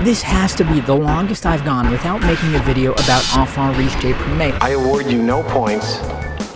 This has to be the longest I've gone without making a video about Enfants Riches Deprimes. I award you no points,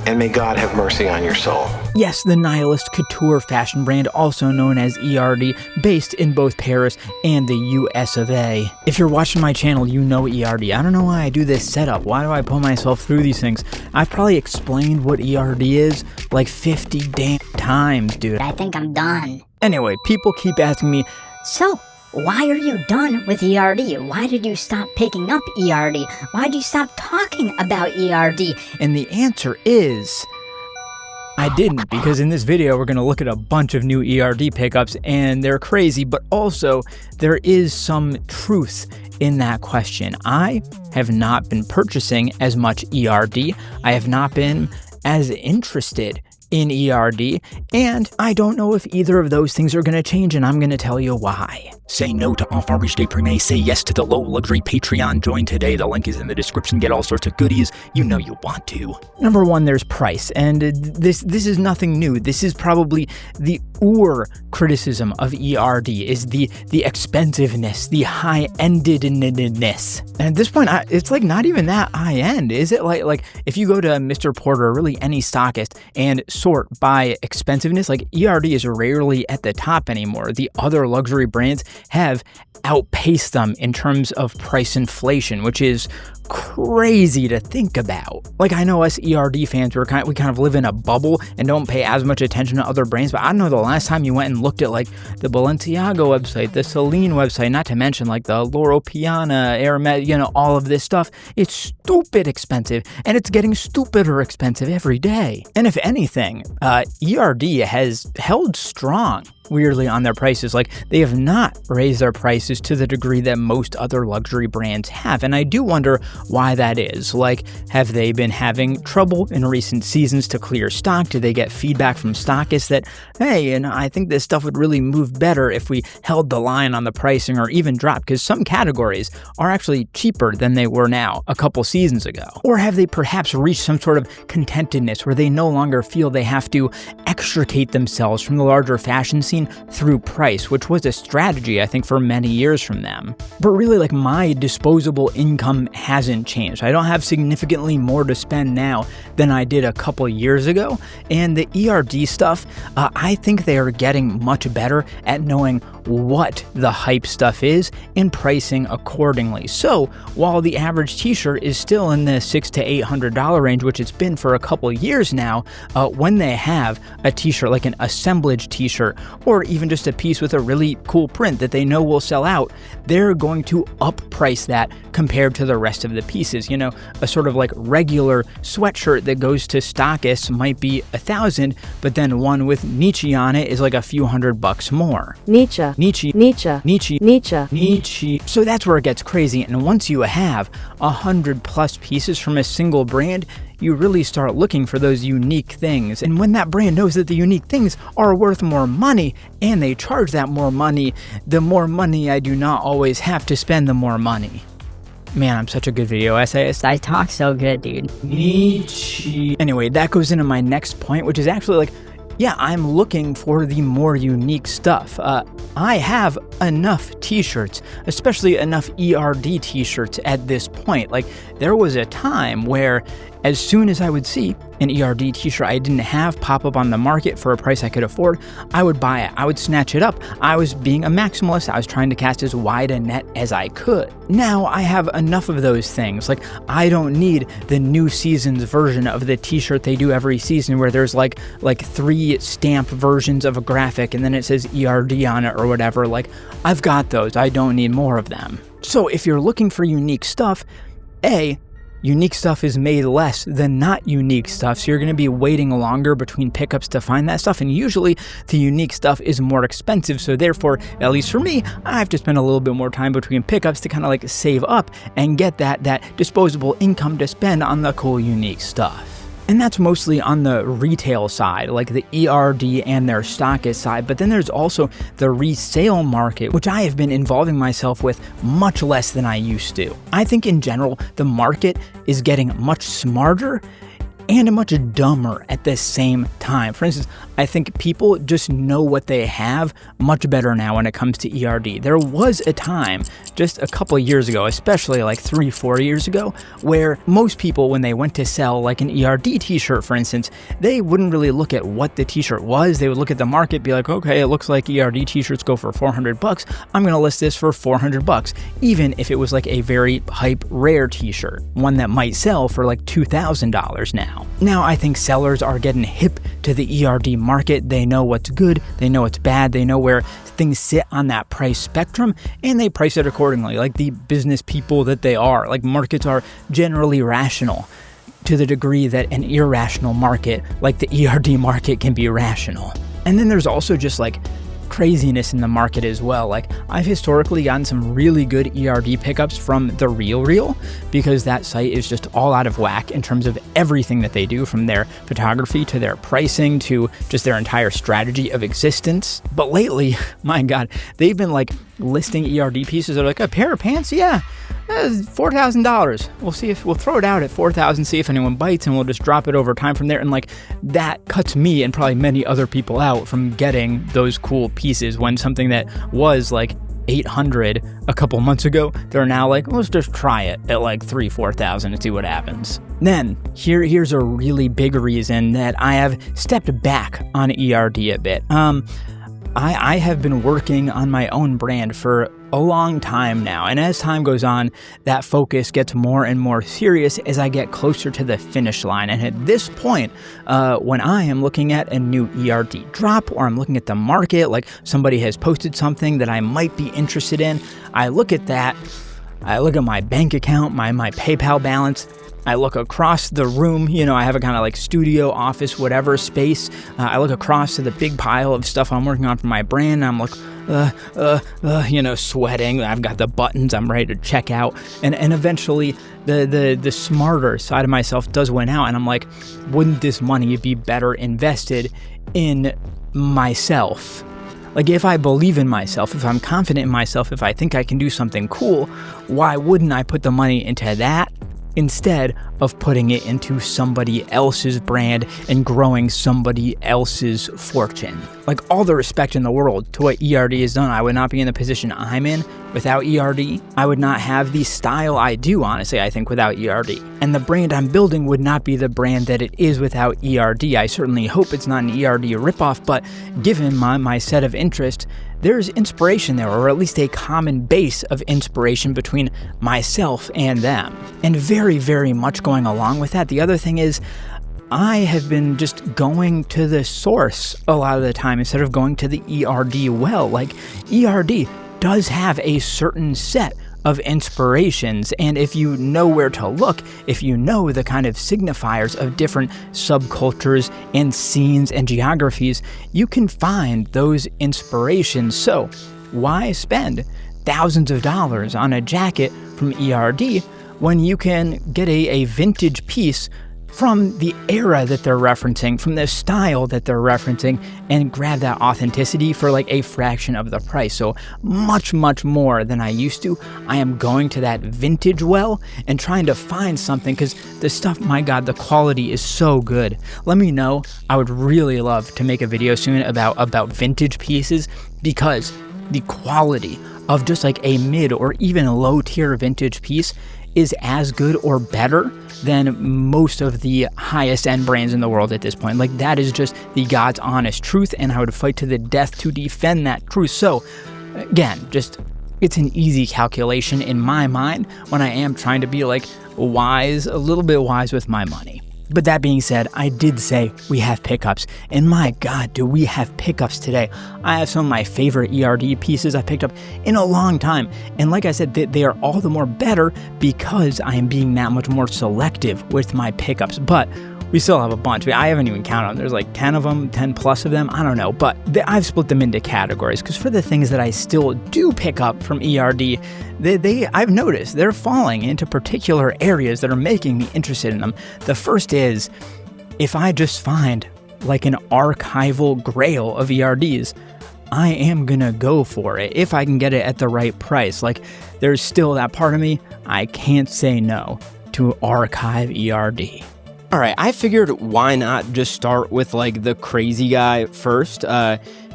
and may God have mercy on your soul. Yes, the nihilist couture fashion brand, also known as E.R.D, based in both Paris and the US of A. If you're watching my channel, you know E.R.D. I don't know why I do this setup. Why do I put myself through these things? I've probably explained what E.R.D is like 50 damn times, dude. I think I'm done. Anyway, people keep asking me, So, why are you done with E.R.D? Why did you stop picking up E.R.D? Why did you stop talking about E.R.D? and the answer is, I didn't, because in this video we're going to look at a bunch of new E.R.D pickups, and they're crazy, but also there is some truth in that question. I have not been purchasing as much E.R.D. I have not been as interested in E.R.D, and I don't know if either of those things are going to change, and I'm going to tell you why. Say no to Enfants Riches Deprimes. Say yes to the low luxury Patreon. Join today. The link is in the description. Get all sorts of goodies. You know you want to. Number one, there's price, and this is nothing new. This is probably the criticism of E.R.D is the expensiveness, the high-endedness. And at this point, it's like not even that high-end, is it? Like if you go to Mr. Porter or really any stockist and sort by expensiveness, like E.R.D is rarely at the top anymore. The other luxury brands have outpaced them in terms of price inflation, which is crazy to think about. Like, I know us E.R.D fans, we kind of live in a bubble and don't pay as much attention to other brands, but I don't know the last time you went and looked at like the Balenciaga website, the Celine website, not to mention like the Loro Piana, Hermes, all of this stuff. It's stupid expensive, and it's getting stupider expensive every day. And if anything, E.R.D has held strong, weirdly, on their prices. Like, they have not raised their prices to the degree that most other luxury brands have, and I do wonder why that is. Like, have they been having trouble in recent seasons to clear stock? Do they get feedback from stockists that, hey, I think this stuff would really move better if we held the line on the pricing or even dropped? Because some categories are actually cheaper than they were now a couple seasons ago. Or have they perhaps reached some sort of contentedness where they no longer feel they have to extricate themselves from the larger fashion scene through price, which was a strategy, I think, for many years from them. But really, like, my disposable income hasn't changed. I don't have significantly more to spend now than I did a couple years ago, and the E.R.D stuff, I think they are getting much better at knowing what the hype stuff is and pricing accordingly. So while the average t-shirt is still in the $600 to $800 range, which it's been for a couple years now, when they have a t-shirt like an assemblage t-shirt or even just a piece with a really cool print that they know will sell out, they're going to up price that compared to the rest of the pieces. A sort of like regular sweatshirt that goes to stockists might be $1,000, but then one with Nietzsche on it is like a few $100 more. Nietzsche. So that's where it gets crazy, and once you have 100+ pieces from a single brand, you really start looking for those unique things. And when that brand knows that the unique things are worth more money and they charge that more money, the more money I do not always have to spend, the more money. Man, I'm such a good video essayist. I talk so good, dude. Nietzsche. Anyway, that goes into my next point, which is actually like, yeah, I'm looking for the more unique stuff. I have enough t-shirts, especially enough E.R.D t-shirts at this point. Like, there was a time where as soon as I would see an E.R.D t-shirt I didn't have pop up on the market for a price I could afford, I would buy it. I would snatch it up. I was being a maximalist. I was trying to cast as wide a net as I could. Now I have enough of those things. Like, I don't need the new season's version of the t-shirt they do every season where there's like 3 stamp versions of a graphic and then it says E.R.D on it or whatever. Like, I've got those. I don't need more of them. So if you're looking for unique stuff, unique stuff is made less than not unique stuff, so you're going to be waiting longer between pickups to find that stuff, and usually the unique stuff is more expensive, so therefore, at least for me, I have to spend a little bit more time between pickups to kind of like save up and get that disposable income to spend on the cool unique stuff. And that's mostly on the retail side, like the E.R.D and their stockist side, but then there's also the resale market, which I have been involving myself with much less than I used to. I think in general, the market is getting much smarter and much dumber at the same time. For instance, I think people just know what they have much better now when it comes to E.R.D. There was a time just a couple of years ago, especially like 3-4 years ago, where most people, when they went to sell like an E.R.D. t-shirt, for instance, they wouldn't really look at what the t-shirt was. They would look at the market, be like, okay, it looks like E.R.D. t-shirts go for $400. I'm going to list this for $400, even if it was like a very hype rare t-shirt, one that might sell for like $2,000 now. Now, I think sellers are getting hip to the E.R.D. market. They know what's good, they know what's bad, they know where things sit on that price spectrum, and they price it accordingly, like the business people that they are. Like, markets are generally rational to the degree that an irrational market, like the E.R.D. market, can be rational. And then there's also just like craziness in the market as well. Like, I've historically gotten some really good E.R.D. pickups from the Real, because that site is just all out of whack in terms of everything that they do, from their photography to their pricing to just their entire strategy of existence. But lately, my God, they've been like listing E.R.D. pieces that are like, a pair of pants, yeah, $4,000. We'll see if we'll throw it out at $4,000, see if anyone bites, and we'll just drop it over time from there. And like, that cuts me and probably many other people out from getting those cool pieces, when something that was like $800 a couple months ago, they're now like, let's just try it at like $3,000-$4,000 and see what happens. Then here's a really big reason that I have stepped back on E.R.D. a bit. I have been working on my own brand for a long time now, and as time goes on, that focus gets more and more serious as I get closer to the finish line. And at this point, when I am looking at a new E.R.D. drop, or I'm looking at the market, like somebody has posted something that I might be interested in, I look at that, I look at my bank account, my PayPal balance, I look across the room, I have a kind of like studio, office, whatever space. I look across to the big pile of stuff I'm working on for my brand, and I'm like, sweating. I've got the buttons, I'm ready to check out. And eventually the smarter side of myself does win out, and I'm like, wouldn't this money be better invested in myself? Like, if I believe in myself, if I'm confident in myself, if I think I can do something cool, why wouldn't I put the money into that instead of putting it into somebody else's brand and growing somebody else's fortune? Like, all the respect in the world to what E.R.D. has done. I would not be in the position I'm in without E.R.D. I would not have the style I do, honestly, I think, without E.R.D. And the brand I'm building would not be the brand that it is without E.R.D. I certainly hope it's not an E.R.D. ripoff, but given my set of interest, there's inspiration there, or at least a common base of inspiration between myself and them. And very, very much going along with that, the other thing is, I have been just going to the source a lot of the time instead of going to the E.R.D. well. Like, E.R.D. does have a certain set of inspirations, and if you know where to look, if you know the kind of signifiers of different subcultures and scenes and geographies, you can find those inspirations. So why spend thousands of dollars on a jacket from E.R.D. when you can get a vintage piece from the era that they're referencing, from the style that they're referencing, and grab that authenticity for like a fraction of the price? So much, much more than I used to, I am going to that vintage well and trying to find something, because the stuff, my God, the quality is so good. Let me know. I would really love to make a video soon about vintage pieces, because the quality of just like a mid or even low tier vintage piece is as good or better than most of the highest end brands in the world at this point. Like, that is just the God's honest truth, and I would fight to the death to defend that truth. So again, just, it's an easy calculation in my mind when I am trying to be like wise, a little bit wise with my money. But that being said, I did say we have pickups, and my God, do we have pickups today. I have some of my favorite E.R.D. pieces I picked up in a long time, and like I said, they are all the more better because I am being that much more selective with my pickups. But we still have a bunch. I haven't even counted them. There's like 10 of them, 10 plus of them. I don't know. But I've split them into categories, because for the things that I still do pick up from E.R.D., I've noticed they're falling into particular areas that are making me interested in them. The first is, if I just find like an archival grail of E.R.D.'s, I am gonna go for it if I can get it at the right price. Like, there's still that part of me, I can't say no to archive E.R.D. All right, I figured why not just start with like the crazy guy first.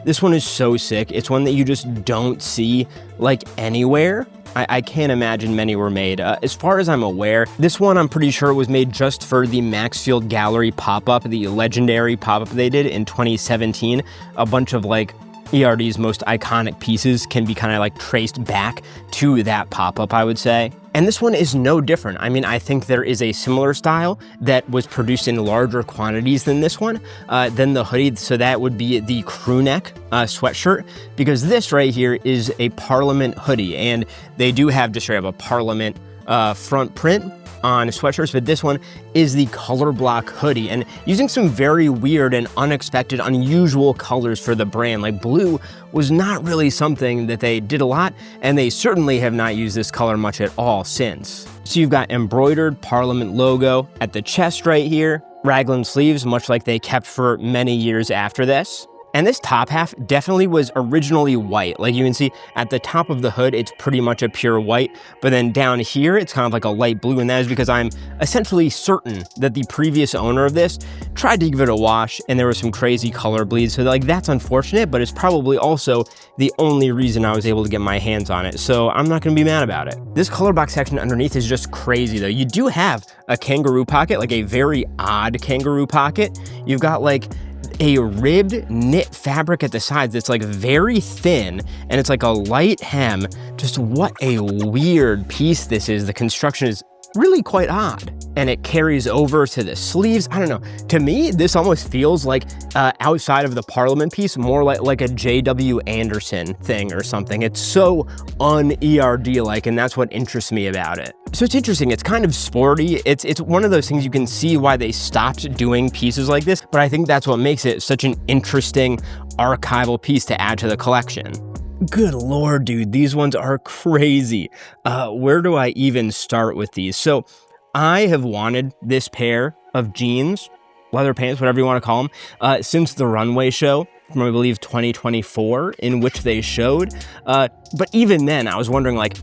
This one is so sick. It's one that you just don't see like anywhere. I can't imagine many were made. As far as I'm aware, this one I'm pretty sure was made just for the Maxfield Gallery pop-up, the legendary pop-up they did in 2017. A bunch of like E.R.D's most iconic pieces can be kind of like traced back to that pop-up, I would say. And this one is no different. I mean, I think there is a similar style that was produced in larger quantities than this one, than the hoodie. So that would be the crew neck sweatshirt, because this right here is a Parliament hoodie, and they do have just straight up a Parliament front print on sweatshirts, but this one is the color block hoodie, and using some very weird and unexpected, unusual colors for the brand. Like blue was not really something that they did a lot, and they certainly have not used this color much at all since. So you've got embroidered Parliament logo at the chest right here, raglan sleeves, much like they kept for many years after this. And this top half definitely was originally white. Like you can see at the top of the hood, it's pretty much a pure white, but then down here, it's kind of like a light blue, and that is because I'm essentially certain that the previous owner of this tried to give it a wash, and there was some crazy color bleed. So like that's unfortunate, but it's probably also the only reason I was able to get my hands on it. So I'm not gonna be mad about it. This color box section underneath is just crazy though. You do have a kangaroo pocket, like a very odd kangaroo pocket. You've got like a ribbed knit fabric at the sides that's like very thin, and it's like a light hem. Just what a weird piece this is. The construction is really quite odd, and it carries over to the sleeves. I don't know, to me this almost feels like outside of the Parliament piece, more like a J.W. Anderson thing or something. It's so un-E.R.D. like, and that's what interests me about it. So it's interesting, it's kind of sporty. It's one of those things you can see why they stopped doing pieces like this, but I think that's what makes it such an interesting archival piece to add to the collection. Good Lord, dude, these ones are crazy. Where do I even start with these? So I have wanted this pair of jeans, leather pants, whatever you want to call them, since the runway show from, I believe, 2024, in which they showed. But even then, I was wondering, like,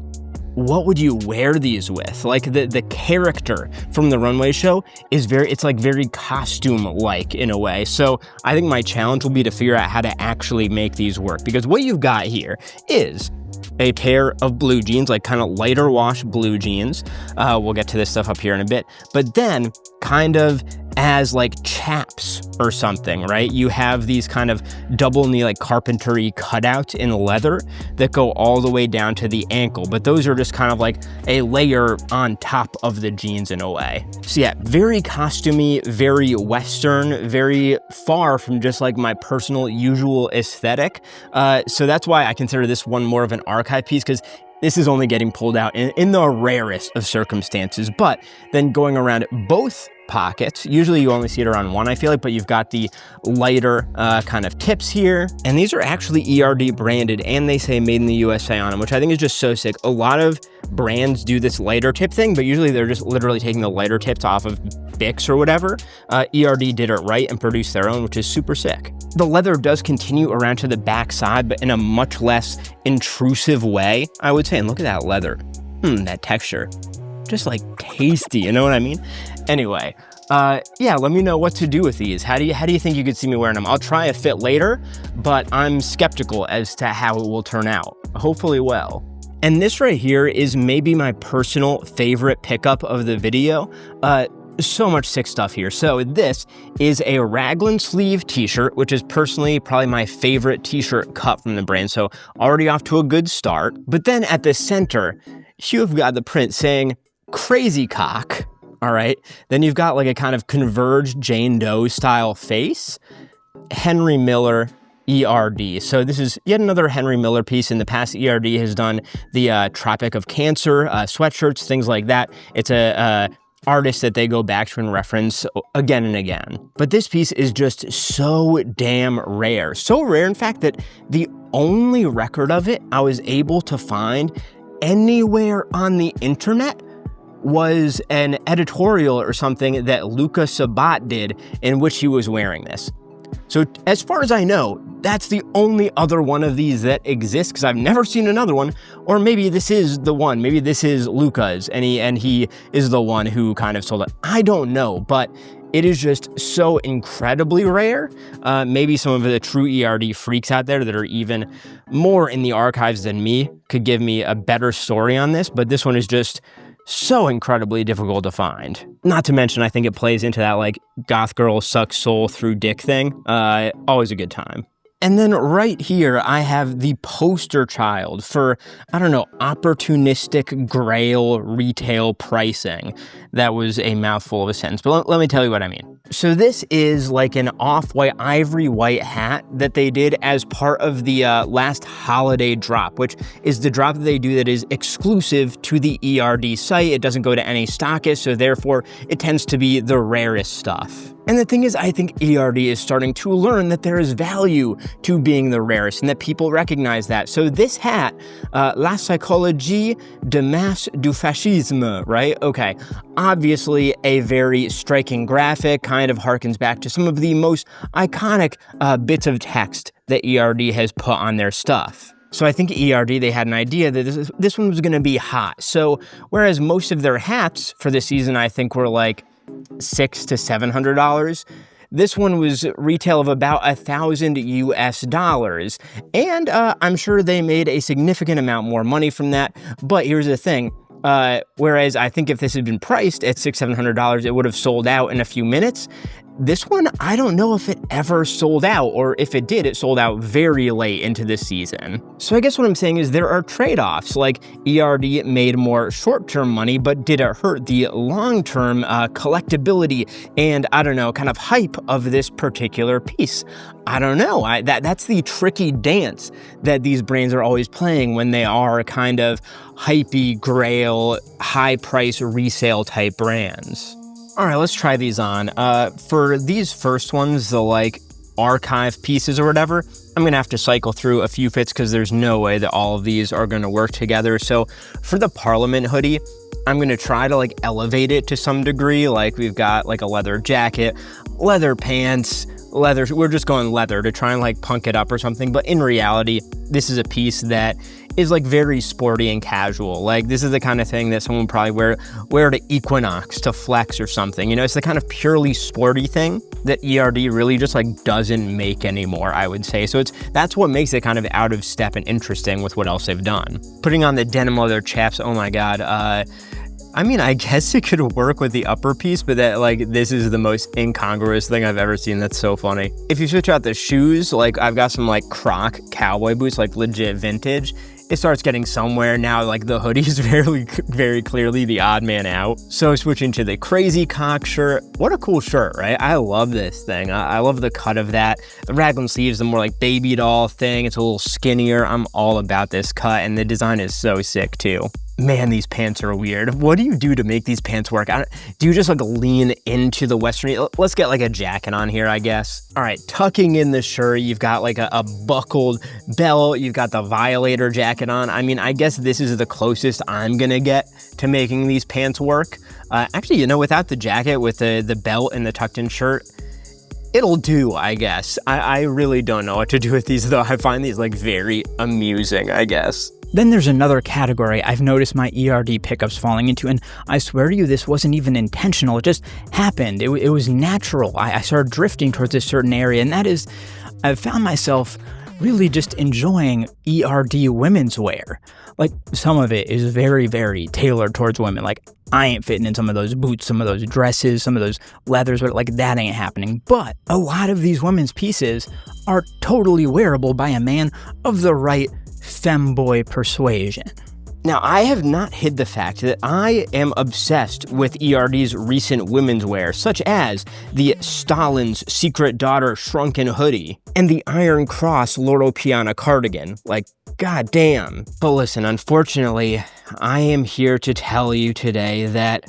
what would you wear these with? Like the character from the runway show is it's like very costume-like in a way. So I think my challenge will be to figure out how to actually make these work, because what you've got here is a pair of blue jeans, like kind of lighter wash blue jeans. We'll get to this stuff up here in a bit, but then kind of as like chaps or something, right? You have these kind of double knee, like carpentry cutouts in leather that go all the way down to the ankle, but those are just kind of like a layer on top of the jeans in a way. So yeah, very costumey, very Western, very far from just like my personal usual aesthetic. So that's why I consider this one more of an archive piece, because this is only getting pulled out in the rarest of circumstances. But then going around both pockets, usually you only see it around one, I feel like, but you've got the lighter kind of tips here. And these are actually E.R.D. branded, and they say made in the USA on them, which I think is just so sick. A lot of brands do this lighter tip thing, but usually they're just literally taking the lighter tips off of Bix or whatever. E.R.D. did it right and produced their own, which is super sick. The leather does continue around to the back side, but in a much less intrusive way, I would say. And look at that leather. That texture. Just like tasty, you know what I mean? Anyway, yeah, let me know what to do with these. How do you think you could see me wearing them? I'll try a fit later, but I'm skeptical as to how it will turn out. Hopefully well. And this right here is maybe my personal favorite pickup of the video. So much sick stuff here. So this is a raglan sleeve t-shirt, which is personally probably my favorite t-shirt cut from the brand. So already off to a good start. But then at the center, you've got the print saying crazy cock. All right. Then you've got like a kind of converged Jane Doe style face. Henry Miller, E.R.D. So this is yet another Henry Miller piece. In the past, E.R.D. has done the Tropic of Cancer sweatshirts, things like that. It's a artist that they go back to and reference again and again. But this piece is just so damn rare. So rare, in fact, that the only record of it I was able to find anywhere on the internet was an editorial or something that Luca Sabat did in which he was wearing this. So as far as I know, that's the only other one of these that exists, because I've never seen another one. Or maybe this is the one. Maybe this is Luca's, and he is the one who kind of sold it. I don't know, but It is just so incredibly rare. Maybe some of the true E.R.D. freaks out there that are even more in the archives than me could give me a better story on this, but this one is just so incredibly difficult to find. Not to mention, I think it plays into that like goth girl sucks soul through dick thing. Always a good time. And then right here, I have the poster child for, I don't know, opportunistic grail retail pricing. That was a mouthful of a sentence, but let me tell you what I mean. So this is like an off-white, ivory white hat that they did as part of the last holiday drop, which is the drop that they do that is exclusive to the E.R.D. site. It doesn't go to any stockist, so therefore it tends to be the rarest stuff. And the thing is, I think E.R.D. is starting to learn that there is value to being the rarest and that people recognize that. So this hat, La psychologie de masse du fascisme, right? Okay, obviously a very striking graphic, kind of harkens back to some of the most iconic bits of text that E.R.D. has put on their stuff. So I think E.R.D., they had an idea that this one was going to be hot. So whereas most of their hats for this season, I think were like $600 to $700, this one was retail of about $1,000 US. And I'm sure they made a significant amount more money from that. But here's the thing. Whereas I think if this had been priced at $600, $700, it would have sold out in a few minutes. This one, I don't know if it ever sold out, or if it did, it sold out very late into this season. So I guess what I'm saying is there are trade-offs, like E.R.D. made more short-term money, but did it hurt the long-term collectability and, I don't know, kind of hype of this particular piece? I don't know. That's the tricky dance that these brands are always playing when they are kind of hypey, grail, high-price resale type brands. All right, let's try these on. For these first ones, the like archive pieces or whatever, I'm gonna have to cycle through a few fits because there's no way that all of these are gonna work together. So for the Parliament hoodie, I'm gonna try to like elevate it to some degree. Like we've got like a leather jacket, leather pants, leather, we're just going leather to try and like punk it up or something. But in reality, this is a piece that is like very sporty and casual. Like this is the kind of thing that someone would probably wear to Equinox, to Flex or something. You know, it's the kind of purely sporty thing that E.R.D. really just like doesn't make anymore, I would say. So that's what makes it kind of out of step and interesting with what else they've done. Putting on the denim leather chaps, oh my God. I mean, I guess it could work with the upper piece, but that like this is the most incongruous thing I've ever seen. That's so funny. If you switch out the shoes, like I've got some like Croc cowboy boots, like legit vintage. It starts getting somewhere now, like the hoodie is very clearly the odd man out. So switching to the crazy cock shirt. What a cool shirt, right? I love this thing. I love the cut of that. The raglan sleeves, the more like baby doll thing. It's a little skinnier. I'm all about this cut, and the design is so sick too. Man, these pants are weird. What do you do to make these pants work? Do you just like lean into the Western? Let's get like a jacket on here, I guess. All right, tucking in the shirt, you've got like a buckled belt, you've got the Violator jacket on. I mean, I guess this is the closest I'm gonna get to making these pants work. Actually, you know, without the jacket, with the belt and the tucked in shirt, it'll do, I guess. I really don't know what to do with these though. I find these like very amusing, I guess. Then there's another category I've noticed my E.R.D. pickups falling into, and I swear to you, this wasn't even intentional. It just happened. It was natural. I started drifting towards a certain area, and that is, I've found myself really just enjoying E.R.D. women's wear. Like, some of it is very, very tailored towards women. Like, I ain't fitting in some of those boots, some of those dresses, some of those leathers, but like that ain't happening. But a lot of these women's pieces are totally wearable by a man of the right femboy persuasion. Now, I have not hid the fact that I am obsessed with E.R.D.'s recent women's wear, such as the Stalin's Secret Daughter shrunken hoodie and the Iron Cross Loro Piana cardigan. Like, goddamn. But listen, unfortunately, I am here to tell you today that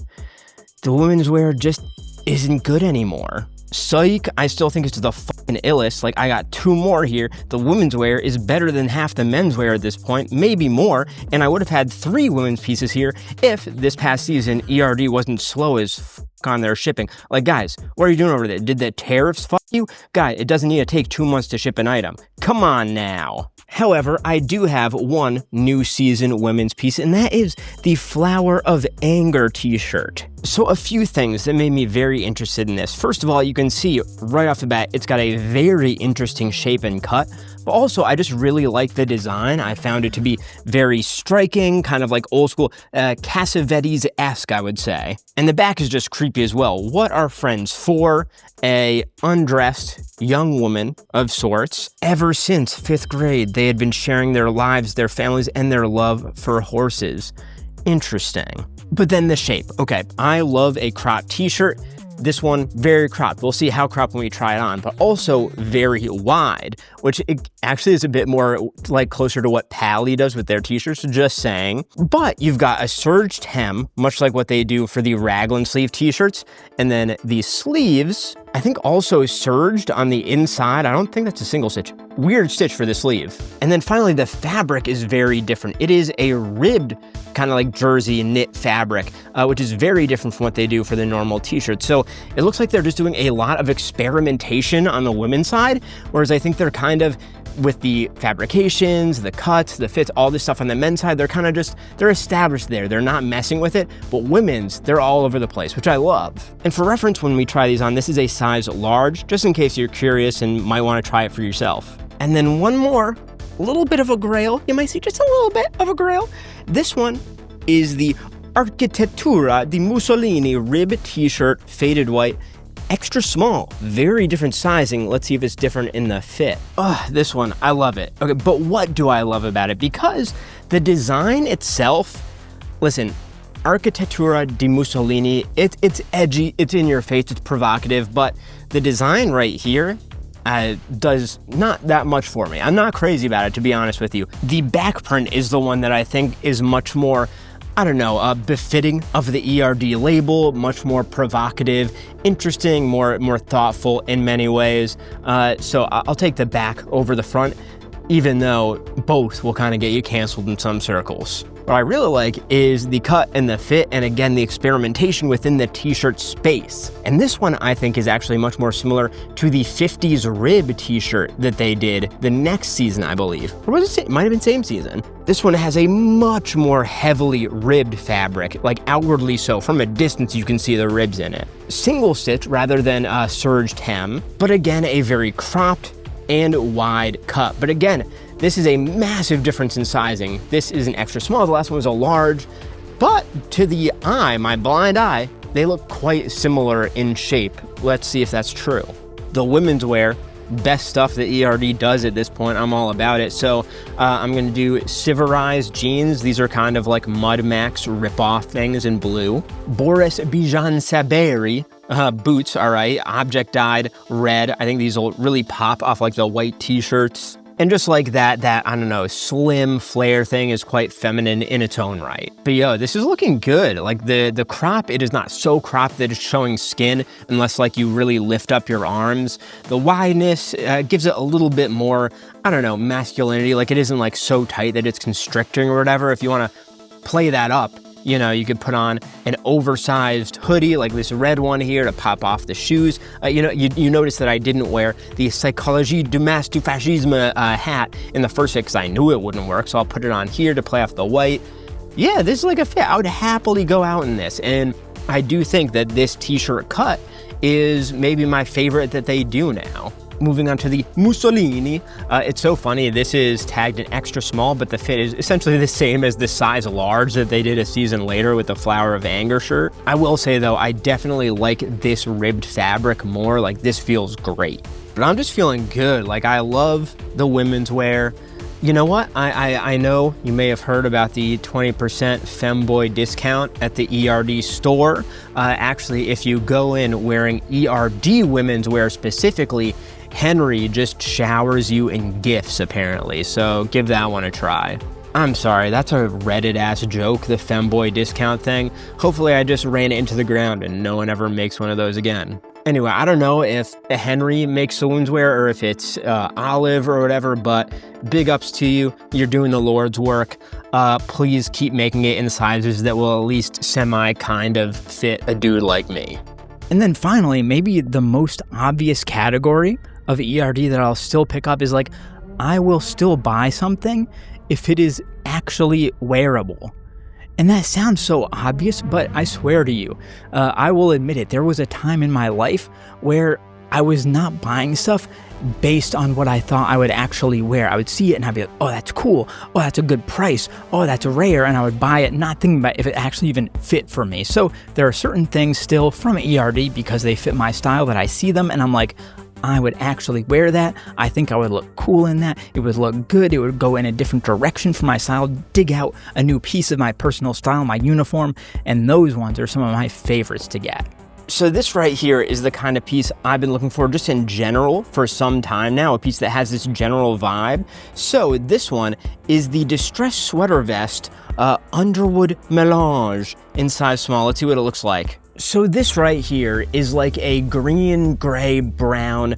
the women's wear just isn't good anymore. Psych, I still think it's the fucking illest. Like, I got two more here. The women's wear is better than half the men's wear at this point, maybe more, and I would have had 3 women's pieces here if this past season E.R.D. wasn't slow as fuck on their shipping. Like, guys, what are you doing over there? Did the tariffs fuck you? Guy, it doesn't need to take 2 months to ship an item. Come on now. However, I do have one new season women's piece, and that is the Flower of Anger t-shirt. So a few things that made me very interested in this. First of all, you can see right off the bat, it's got a very interesting shape and cut, but also I just really like the design. I found it to be very striking, kind of like old school Cassavetes-esque, I would say. And the back is just creepy as well. What are friends for? A undressed young woman of sorts. Ever since 5th grade, they had been sharing their lives, their families, and their love for horses. Interesting. But then the shape. Okay, I love a cropped t-shirt. This one, very cropped. We'll see how cropped when we try it on, but also very wide, which it actually is a bit more like closer to what Pally does with their t-shirts, just saying. But you've got a surged hem, much like what they do for the raglan sleeve t-shirts, and then the sleeves, I think also surged on the inside. I don't think that's a single stitch. Weird stitch for the sleeve. And then finally, the fabric is very different. It is a ribbed kind of like jersey knit fabric, which is very different from what they do for the normal t-shirt. So it looks like they're just doing a lot of experimentation on the women's side, whereas I think they're kind of, with the fabrications, the cuts, the fits, all this stuff on the men's side, they're kind of just, they're established there. They're not messing with it, but women's, they're all over the place, which I love. And for reference, when we try these on, this is a size large, just in case you're curious and might want to try it for yourself. And then one more, a little bit of a grail. You might see just a little bit of a grail. This one is the Architettura di Mussolini rib t-shirt, faded white, extra small, very different sizing. Let's see if it's different in the fit. This one, I love it. Okay, but what do I love about it? Because the design itself, listen, Architettura di Mussolini, it's edgy, it's in your face, it's provocative, but the design right here does not that much for me. I'm not crazy about it, to be honest with you. The back print is the one that I think is much more, I don't know, befitting of the E.R.D. label, much more provocative, interesting, more thoughtful in many ways. So I'll take the back over the front, even though both will kind of get you canceled in some circles. What I really like is the cut and the fit, and again, the experimentation within the t-shirt space. And this one I think is actually much more similar to the 50s rib t-shirt that they did the next season, I believe. Or was it, might have been same season. This one has a much more heavily ribbed fabric, like outwardly so. From a distance, you can see the ribs in it. Single stitch rather than a surged hem, but again, a very cropped and wide cut. But again, this is a massive difference in sizing. This is an extra small, the last one was a large, but to the eye, my blind eye, they look quite similar in shape. Let's see if that's true. The women's wear, best stuff that E.R.D. does at this point. I'm all about it. So I'm gonna do Siverized jeans. These are kind of like Mud Max rip-off things in blue. Boris Bijan Saberi boots, all right, object dyed red. I think these will really pop off like the white t-shirts. And just like that, I don't know, slim flare thing is quite feminine in its own right. But yo, this is looking good. Like the crop, it is not so cropped that it's showing skin unless like you really lift up your arms. The wideness gives it a little bit more, I don't know, masculinity. Like it isn't like so tight that it's constricting or whatever. If you want to play that up, you know, you could put on an oversized hoodie like this red one here to pop off the shoes. You notice that I didn't wear the Psychologie du Mas du Fascisme hat in the first fit because I knew it wouldn't work, so I'll put it on here to play off the white. Yeah, this is like a fit. I would happily go out in this, and I do think that this t-shirt cut is maybe my favorite that they do now. Moving on to the Mussolini. It's so funny, this is tagged an extra small, but the fit is essentially the same as the size large that they did a season later with the Flower of Anger shirt. I will say though, I definitely like this ribbed fabric more. Like this feels great. But I'm just feeling good. Like I love the women's wear. You know what? I know you may have heard about the 20% femboy discount at the E.R.D. store. Actually, if you go in wearing E.R.D. women's wear specifically, Henry just showers you in gifts, apparently, so give that one a try. I'm sorry, that's a Reddit-ass joke, the femboy discount thing. Hopefully I just ran it into the ground and no one ever makes one of those again. Anyway, I don't know if Henry makes the women's wear or if it's Olive or whatever, but big ups to you. You're doing the Lord's work. Please keep making it in sizes that will at least semi-kind of fit a dude like me. And then finally, maybe the most obvious category of E.R.D. that I'll still pick up is like, I will still buy something if it is actually wearable. And that sounds so obvious, but I swear to you, I will admit it, there was a time in my life where I was not buying stuff based on what I thought I would actually wear. I would see it and I'd be like, oh, that's cool. Oh, that's a good price. Oh, that's rare. And I would buy it, not thinking about if it actually even fit for me. So there are certain things still from E.R.D. because they fit my style that I see them and I'm like, I would actually wear that. I think I would look cool in that. It would look good. It would go in a different direction for my style, dig out a new piece of my personal style, my uniform. And those ones are some of my favorites to get. So this right here is the kind of piece I've been looking for just in general for some time now, a piece that has this general vibe. So this one is the distressed sweater vest, Underwood Melange in size small. Let's see what it looks like. So this right here is like a green, gray, brown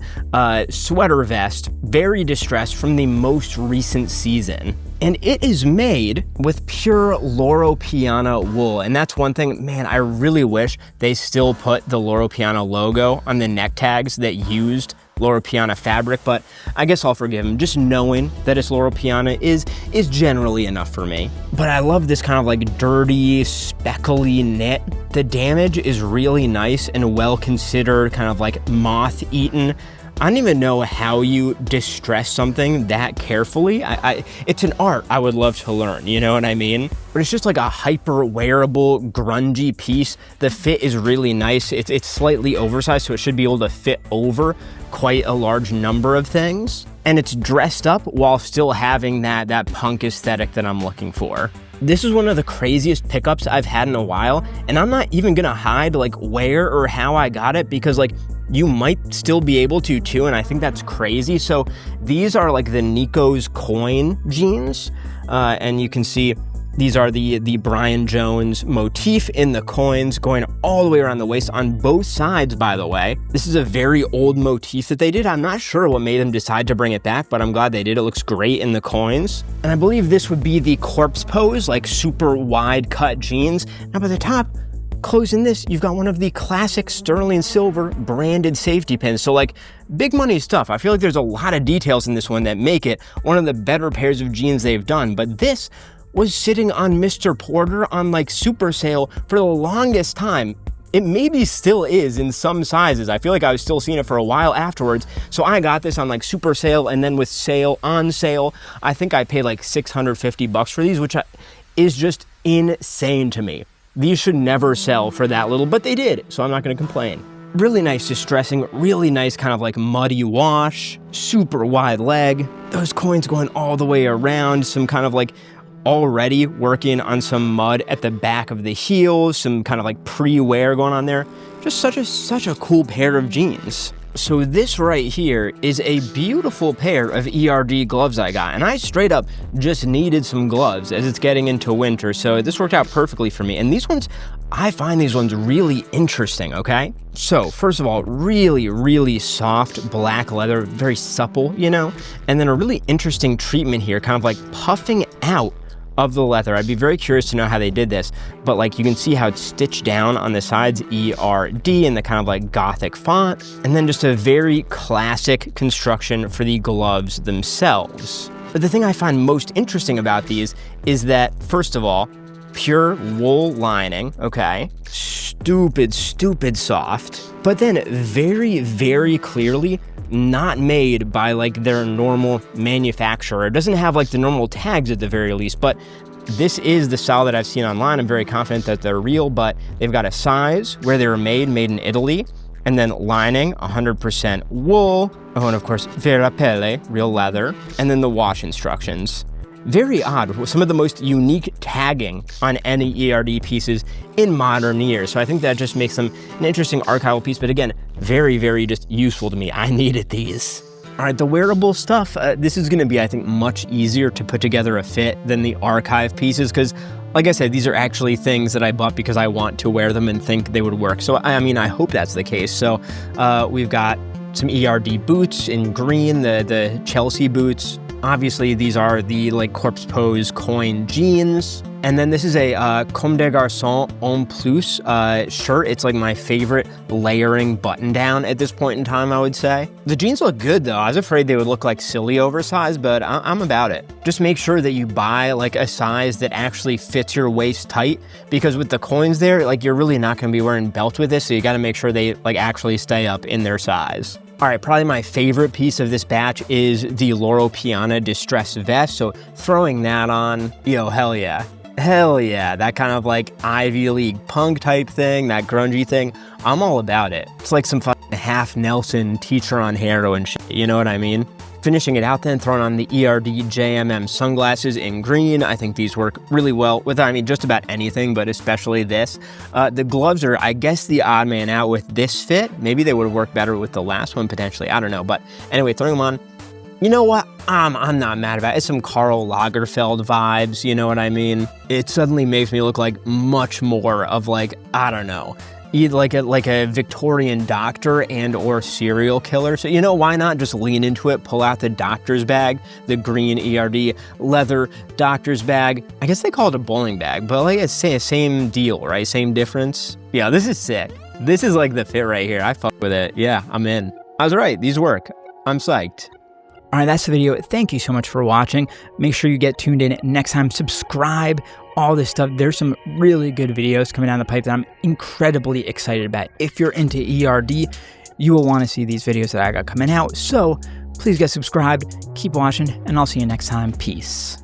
sweater vest, very distressed from the most recent season. And it is made with pure Loro Piana wool. And that's one thing, man, I really wish they still put the Loro Piana logo on the neck tags that used Loro Piana fabric, but I guess I'll forgive them. Just knowing that it's Loro Piana is generally enough for me. But I love this kind of like dirty, speckly knit. The damage is really nice and well considered, kind of like moth-eaten. I don't even know how you distress something that carefully. It's an art I would love to learn, you know what I mean? But it's just like a hyper wearable, grungy piece. The fit is really nice. It's slightly oversized, so it should be able to fit over quite a large number of things. And it's dressed up while still having that punk aesthetic that I'm looking for. This is one of the craziest pickups I've had in a while, and I'm not even gonna hide like where or how I got it because like you might still be able to too, and I think that's crazy. So these are like the Nico's coin jeans, and you can see these are the Brian Jones motif in the coins going all the way around the waist on both sides, by the way. This is a very old motif that they did. I'm not sure what made them decide to bring it back, but I'm glad they did. It looks great in the coins. And I believe this would be the corpse pose, like super wide cut jeans. Now by the top, closing this, you've got one of the classic sterling silver branded safety pins. So like big money stuff. I feel like there's a lot of details in this one that make it one of the better pairs of jeans they've done. But this was sitting on Mr. Porter on like super sale for the longest time. It maybe still is in some sizes. I feel like I was still seeing it for a while afterwards. So I got this on like super sale, and then with sale on sale, I think I paid like $650 for these, which is just insane to me. These should never sell for that little, but they did, so I'm not gonna complain. Really nice distressing, really nice kind of like muddy wash, super wide leg, those coins going all the way around, some kind of like already working on some mud at the back of the heels, some kind of like pre-wear going on there. Just such a cool pair of jeans. So this right here is a beautiful pair of E.R.D. gloves I got, and I straight up just needed some gloves as it's getting into winter, so this worked out perfectly for me. And these ones, I find these ones really interesting, okay? So first of all, really, really soft black leather, very supple, you know? And then a really interesting treatment here, kind of like puffing out of the leather. I'd be very curious to know how they did this, but like you can see how it's stitched down on the sides, E.R.D. in the kind of like gothic font, and then just a very classic construction for the gloves themselves. But the thing I find most interesting about these is that, first of all, pure wool lining, okay? Stupid soft, but then very, very clearly not made by like their normal manufacturer. It doesn't have like the normal tags at the very least, but this is the style that I've seen online. I'm very confident that they're real, but they've got a size where they were made in Italy, and then lining 100% wool, oh, and of course Wearable, real leather, and then the wash instructions. Very odd, some of the most unique tagging on any E.R.D. pieces in modern years. So I think that just makes them an interesting archival piece, but again, very, very just useful to me. I needed these. All right, the wearable stuff, this is gonna be, I think, much easier to put together a fit than the archive pieces, because like I said, these are actually things that I bought because I want to wear them and think they would work. So I mean, I hope that's the case. So we've got some E.R.D. boots in green, the Chelsea boots. Obviously, these are the like corpse pose coin jeans. And then this is a Comme des Garçons en plus shirt. It's like my favorite layering button down at this point in time, I would say. The jeans look good though. I was afraid they would look like silly oversized, but I'm about it. Just make sure that you buy like a size that actually fits your waist tight, because with the coins there, like you're really not gonna be wearing belts with this, so you gotta make sure they like actually stay up in their size. All right, probably my favorite piece of this batch is the Loro Piana Distress Vest. So throwing that on, yo, hell yeah. Hell yeah, that kind of like Ivy League punk type thing, that grungy thing, I'm all about it. It's like some fucking half Nelson teacher on heroin shit, you know what I mean? Finishing it out then, throwing on the E.R.D JMM sunglasses in green. I think these work really well with, I mean, just about anything, but especially this. The gloves are, I guess, the odd man out with this fit. Maybe they would have worked better with the last one, potentially. I don't know. But anyway, throwing them on. You know what? I'm not mad about it. It's some Karl Lagerfeld vibes, you know what I mean? It suddenly makes me look like much more of like, I don't know, like a Victorian doctor and or serial killer. So, you know, why not just lean into it, pull out the doctor's bag, the green E.R.D leather doctor's bag. I guess they call it a bowling bag, but like I say, same deal, right? Same difference. Yeah, this is sick. This is like the fit right here. I fuck with it. Yeah, I'm in. I was right. These work. I'm psyched. All right, that's the video. Thank you so much for watching. Make sure you get tuned in next time. Subscribe, all this stuff. There's some really good videos coming down the pipe that I'm incredibly excited about. If you're into E.R.D, you will want to see these videos that I got coming out. So please get subscribed, keep watching, and I'll see you next time. Peace.